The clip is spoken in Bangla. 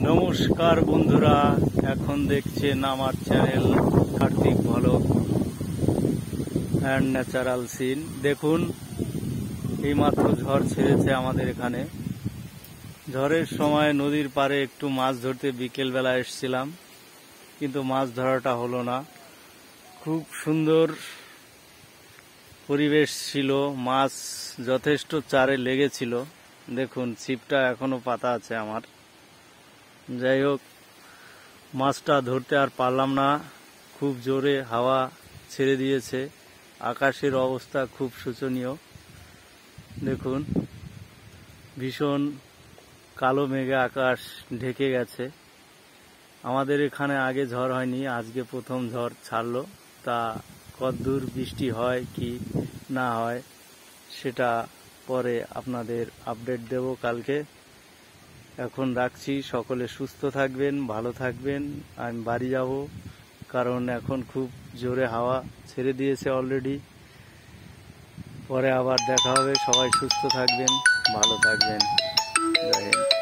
নমস্কার বন্ধুরা, এখন দেখছেন আমার channel Kartik vlog and natural scene. দেখুন, এইমাত্র ঝড় ছেড়েছে আমাদের এখানে। ঝড়ের সময় নদীর পাড়ে একটু মাছ ধরতে বিকেলবেলা এসেছিলাম, কিন্তু মাছ ধরাটা হলো না। খুব সুন্দর পরিবেশ ছিল, মাছ যথেষ্ট চারে লেগেছিল। দেখুন, ছিপটা এখনো পাতা আছে আমার। যাই হোক, মাছটা ধরতে আর পারলাম না, খুব জোরে হাওয়া ছেড়ে দিয়েছে। আকাশের অবস্থা খুব শোচনীয়। দেখুন, ভীষণ কালো মেঘে আকাশ ঢেকে গেছে। আমাদের এখানে আগে ঝড় হয়নি, আজকে প্রথম ঝড় ছাড়লো। তা কতদূর বৃষ্টি হয় কি না হয় সেটা পরে আপনাদের আপডেট দেব কালকে। এখন রাখছি, সকলে সুস্থ থাকবেন, ভালো থাকবেন। আমি বাড়ি যাব, কারণ এখন খুব জোরে হাওয়া ছেড়ে দিয়েছে অলরেডি। পরে আবার দেখা হবে। সবাই সুস্থ থাকবেন, ভালো থাকবেন। জয় হিন্দ।